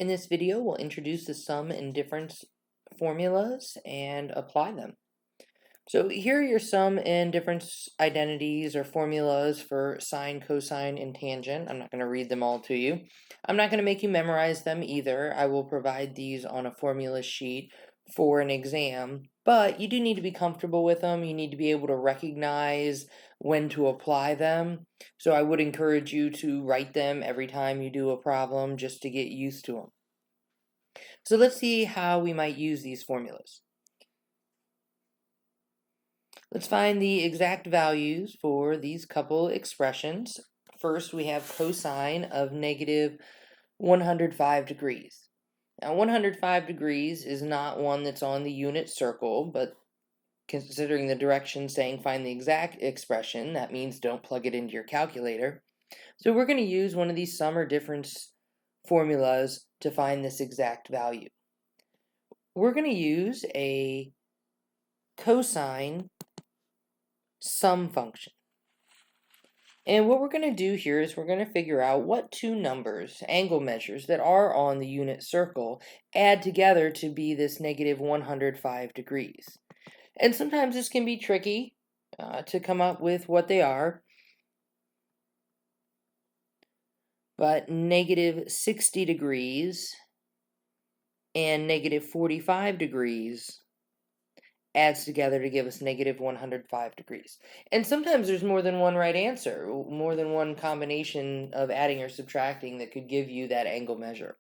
In this video, we'll introduce the sum and difference formulas and apply them. So here are your sum and difference identities or formulas for sine, cosine, and tangent. I'm not going to read them all to you. I'm not going to make you memorize them either. I will provide these on a formula sheet for an exam, but you do need to be comfortable with them. You need to be able to recognize when to apply them. So I would encourage you to write them every time you do a problem just to get used to them. So let's see how we might use these formulas. Let's find the exact values for these couple expressions. First, we have cosine of negative 105 degrees. Now, 105 degrees is not one that's on the unit circle, but considering the direction saying find the exact expression, that means don't plug it into your calculator. So we're going to use one of these sum or difference formulas to find this exact value. We're going to use a cosine sum function. And what we're going to do here is we're going to figure out what two numbers, angle measures, that are on the unit circle add together to be this negative 105 degrees. And sometimes this can be tricky to come up with what they are. But negative 60 degrees and negative 45 degrees adds together to give us negative 105 degrees. And sometimes there's more than one right answer, more than one combination of adding or subtracting that could give you that angle measure.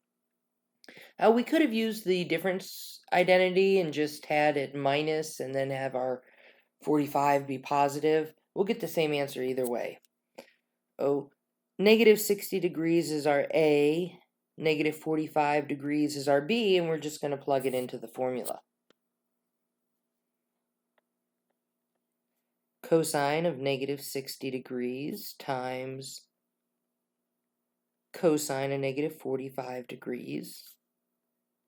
We could have used the difference identity and just had it minus and then have our 45 be positive. We'll get the same answer either way. Negative 60 degrees is our A, negative 45 degrees is our B, and we're just going to plug it into the formula. Cosine of negative 60 degrees times cosine of negative 45 degrees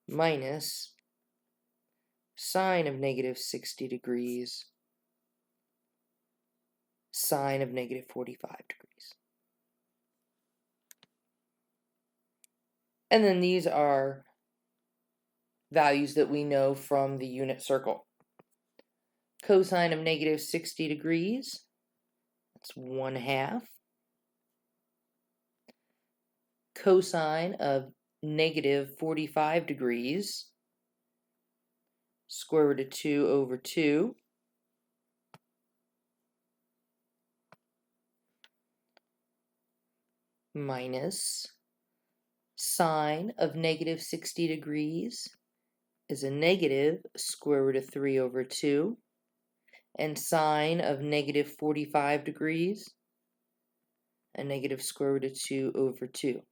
minus sine of negative 60 degrees sine of negative 45 degrees. And then these are values that we know from the unit circle. Cosine of negative 60 degrees, that's 1/2. Cosine of negative 45 degrees, square root of 2 over 2. Minus sine of negative 60 degrees is a negative square root of 3 over 2. And sine of negative 45 degrees, a negative square root of 2 over 2.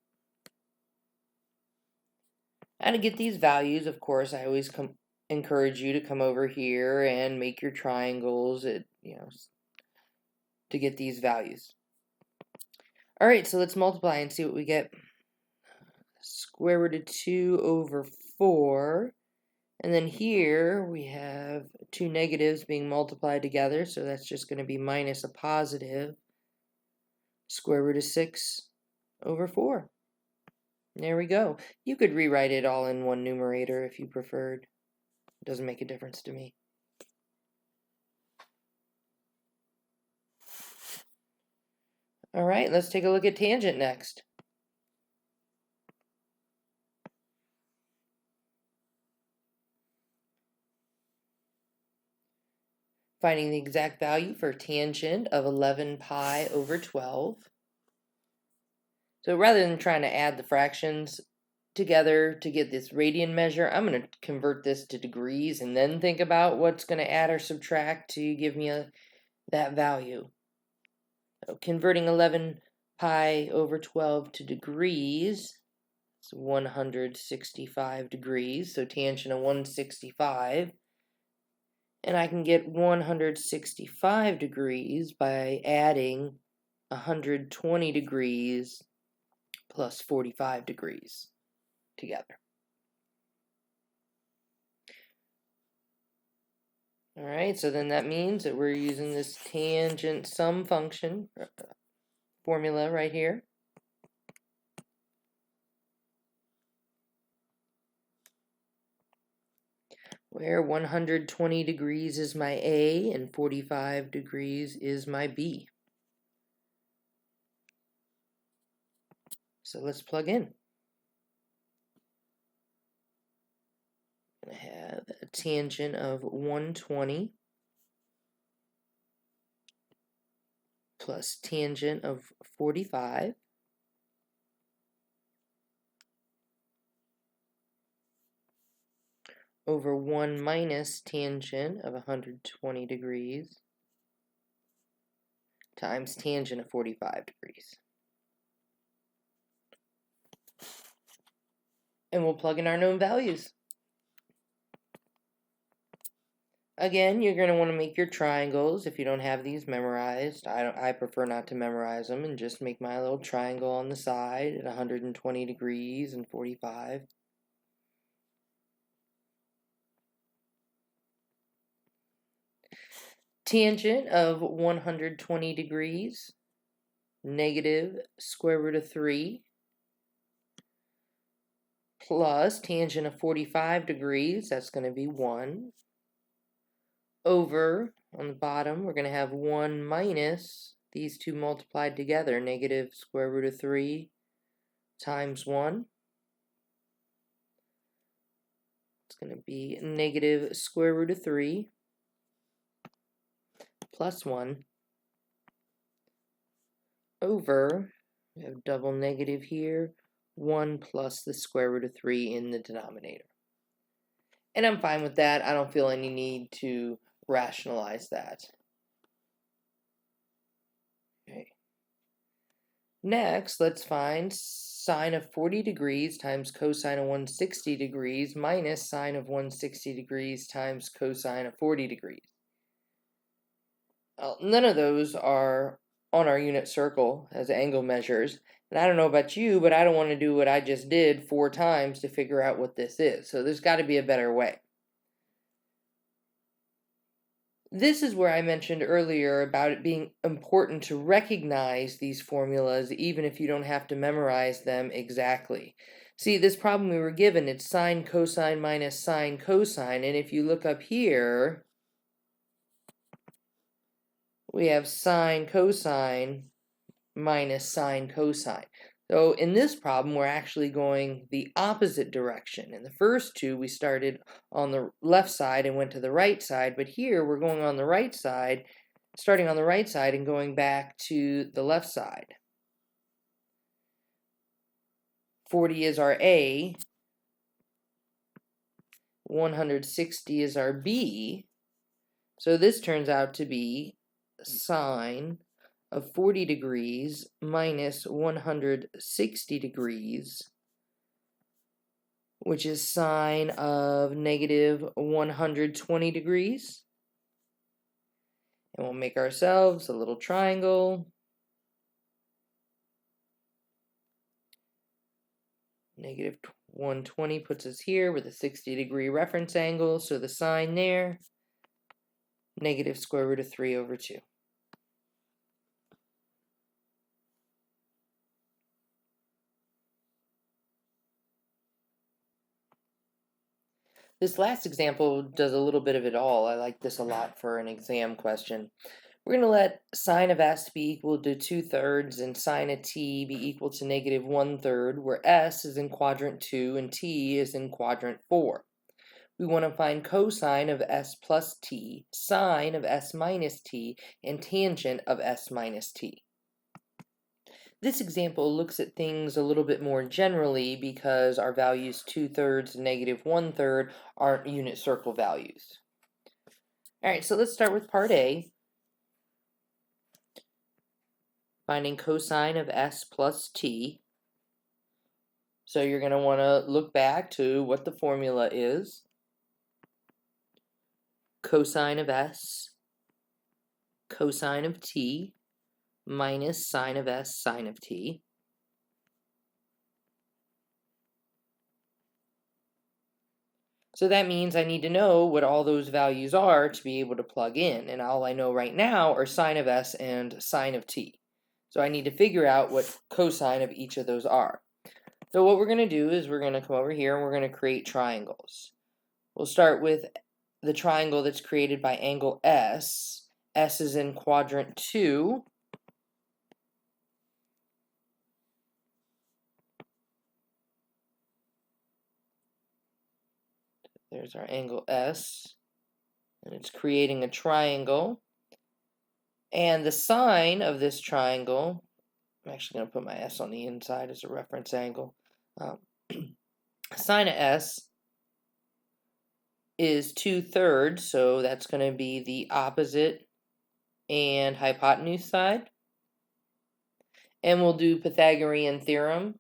And to get these values, of course, I always encourage you to come over here and make your triangles, to get these values. All right, so let's multiply and see what we get. Square root of 2 over 4. And then here we have two negatives being multiplied together, so that's just going to be minus a positive square root of 6 over 4. There we go. You could rewrite it all in one numerator if you preferred. It doesn't make a difference to me. All right, let's take a look at tangent next. Finding the exact value for tangent of 11 pi over 12. So rather than trying to add the fractions together to get this radian measure, I'm going to convert this to degrees and then think about what's going to add or subtract to give me that value. So converting 11 pi over 12 to degrees, it's 165 degrees, so tangent of 165. And I can get 165 degrees by adding 120 degrees plus 45 degrees together. All right, so then that means that we're using this tangent sum function formula right here. where 120 degrees is my A and 45 degrees is my B. So let's plug in. I have a tangent of 120 plus tangent of 45 over 1 minus tangent of 120 degrees times tangent of 45 degrees. And we'll plug in our known values. Again, you're going to want to make your triangles if you don't have these memorized. I prefer not to memorize them and just make my little triangle on the side at 120 degrees and 45. Tangent of 120 degrees, negative square root of 3, plus tangent of 45 degrees, that's going to be 1, over, on the bottom, we're going to have 1 minus these two multiplied together, negative square root of 3 times 1. It's going to be negative square root of 3 plus 1 over, we have double negative here, 1 plus the square root of 3 in the denominator. And I'm fine with that. I don't feel any need to rationalize that. Okay. Next, let's find sine of 40 degrees times cosine of 160 degrees minus sine of 160 degrees times cosine of 40 degrees. Well, none of those are on our unit circle as angle measures. And I don't know about you, but I don't want to do what I just did 4 times to figure out what this is. So there's got to be a better way. This is where I mentioned earlier about it being important to recognize these formulas even if you don't have to memorize them exactly. See, this problem we were given, it's sine cosine minus sine cosine, and if you look up here, we have sine cosine minus sine cosine. So in this problem, we're actually going the opposite direction. In the first two, we started on the left side and went to the right side, but here we're going on the right side, starting on the right side and going back to the left side. 40 is our A, 160 is our B, so this turns out to be sine of 40 degrees minus 160 degrees, which is sine of negative 120 degrees. And we'll make ourselves a little triangle. Negative 120 puts us here with a 60-degree reference angle, so the sine there, negative square root of 3 over 2. This last example does a little bit of it all. I like this a lot for an exam question. We're going to let sine of s be equal to 2/3 and sine of t be equal to negative 1/3, where s is in quadrant 2 and t is in quadrant 4. We want to find cosine of s plus t, sine of s minus t, and tangent of s minus t. This example looks at things a little bit more generally because our values 2/3 and negative 1/3 aren't unit circle values. All right, so let's start with part A. Finding cosine of s plus t. So you're going to want to look back to what the formula is. Cosine of s, cosine of t, minus sine of s, sine of t. So that means I need to know what all those values are to be able to plug in. And all I know right now are sine of s and sine of t. So I need to figure out what cosine of each of those are. So what we're going to do is we're going to come over here and we're going to create triangles. We'll start with the triangle that's created by angle S. S is in quadrant 2. There's our angle S, and it's creating a triangle. And the sine of this triangle, I'm actually going to put my S on the inside as a reference angle. Sine of S is 2/3, so that's going to be the opposite and hypotenuse side. And we'll do Pythagorean theorem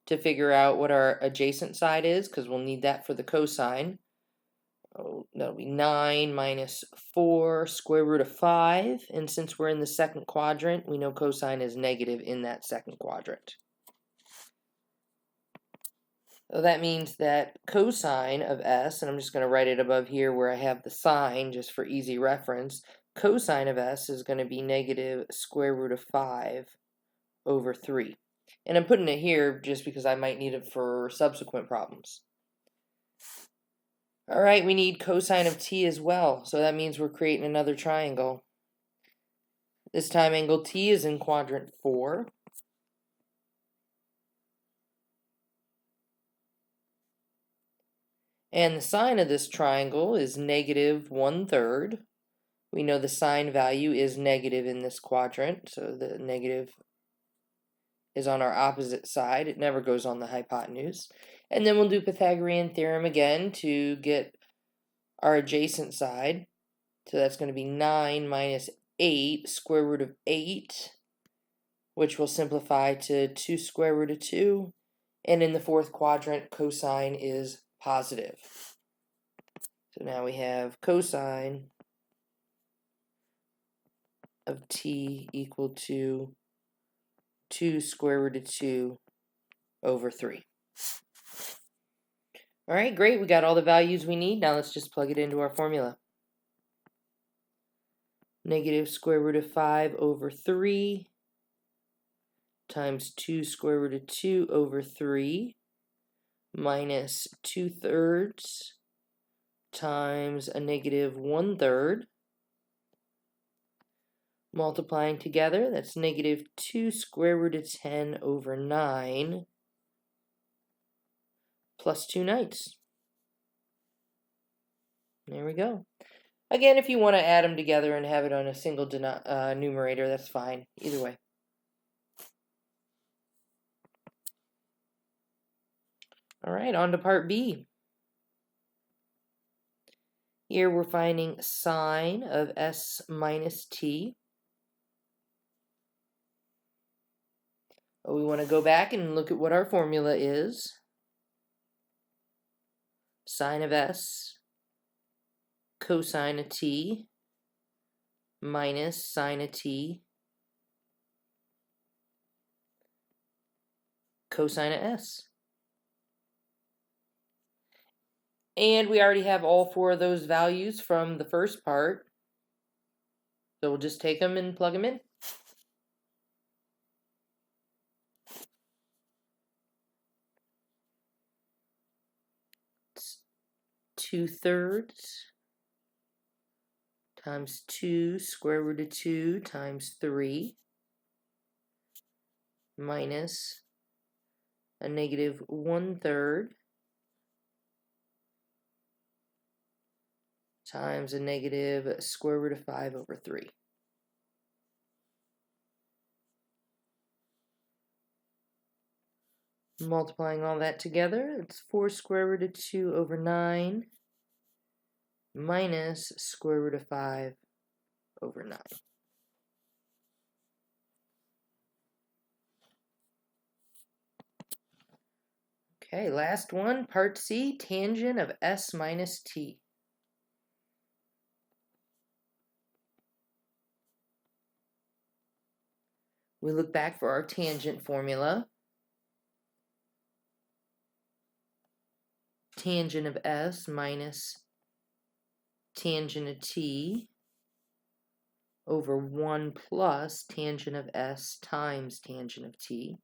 to figure out what our adjacent side is, because we'll need that for the cosine. Oh, that'll be 9 minus 4 square root of 5. And since we're in the second quadrant, we know cosine is negative in that second quadrant. So that means that cosine of S, and I'm just going to write it above here where I have the sign just for easy reference, cosine of S is going to be negative square root of 5 over 3. And I'm putting it here just because I might need it for subsequent problems. All right, we need cosine of t as well, so that means we're creating another triangle. This time angle T is in quadrant 4. And the sine of this triangle is negative 1/3. We know the sine value is negative in this quadrant, so the negative is on our opposite side. It never goes on the hypotenuse. And then we'll do Pythagorean theorem again to get our adjacent side. So that's going to be 9 minus 8 square root of 8, which will simplify to 2 square root of 2. And in the fourth quadrant, cosine is positive. So now we have cosine of t equal to 2 square root of 2 over 3. All right, great. We got all the values we need. Now let's just plug it into our formula. Negative square root of 5 over 3 times 2 square root of 2 over 3 minus 2/3 times a negative 1/3. Multiplying together, that's negative 2 square root of 10 over 9 plus 2/9. There we go. Again, if you want to add them together and have it on a single numerator, that's fine. Either way. All right, on to part B. Here we're finding sine of S minus t. We want to go back and look at what our formula is. Sine of S, cosine of t, minus sine of t, cosine of S. And we already have all 4 of those values from the first part. So we'll just take them and plug them in. It's 2/3 times 2 square root of 2 times 3 minus a negative 1/3 times a negative square root of 5 over 3. Multiplying all that together, it's 4 square root of 2 over 9 minus square root of 5 over 9. Okay, last one, part C, tangent of S minus t. We look back for our tangent formula. Tangent of S minus tangent of t over 1 plus tangent of S times tangent of t.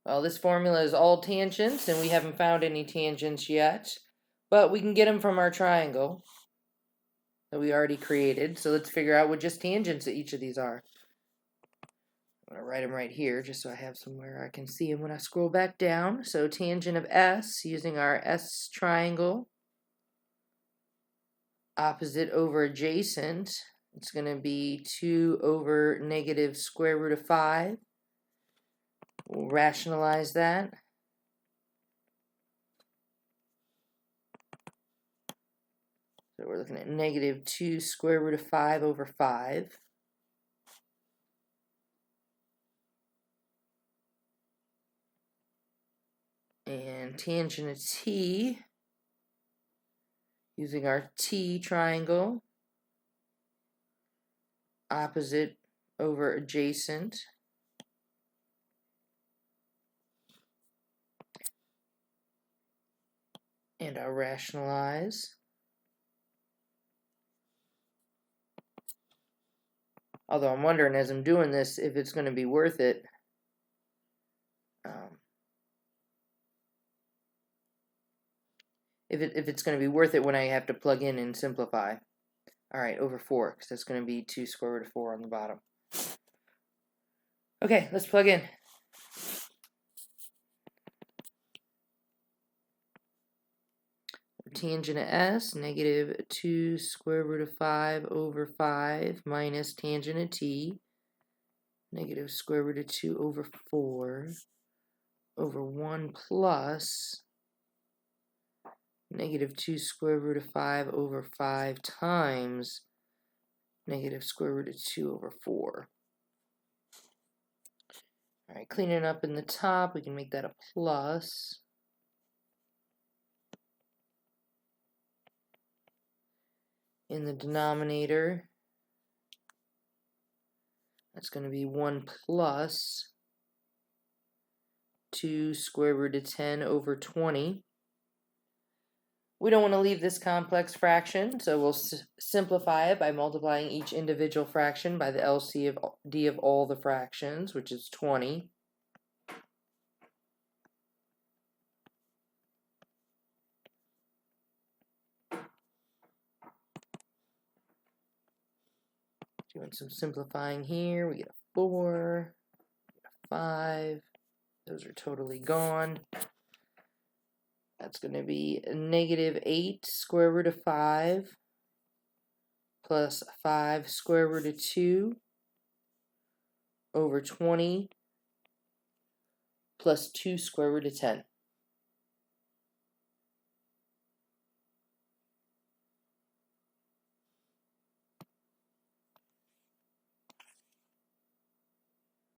Well, this formula is all tangents, and we haven't found any tangents yet, but we can get them from our triangle that we already created. So let's figure out what just tangents each of these are. I'm going to write them right here just so I have somewhere I can see them when I scroll back down. So tangent of S, using our S triangle, opposite over adjacent, it's going to be 2 over negative square root of 5. We'll rationalize that. So we're looking at negative 2 square root of 5 over 5. And tangent of T, using our T triangle, opposite over adjacent. And I'll rationalize. Although I'm wondering as I'm doing this if it's going to be worth it. If it's going to be worth it when I have to plug in and simplify. Alright, over 4, because that's going to be 2 square root of 4 on the bottom. Okay, let's plug in. Tangent of S, negative 2 square root of 5 over 5 minus tangent of T, negative square root of 2 over 4 over 1 plus negative 2 square root of 5 over 5 times negative square root of 2 over 4. Alright, cleaning up in the top, we can make that a plus. In the denominator, that's going to be 1 plus 2 square root of 10 over 20. We don't want to leave this complex fraction, so we'll simplify it by multiplying each individual fraction by the LCD of all the fractions, which is 20. Doing some simplifying here, we get a 4, we get a 5, those are totally gone. That's going to be a negative 8 square root of 5 plus 5 square root of 2 over 20 plus 2 square root of 10.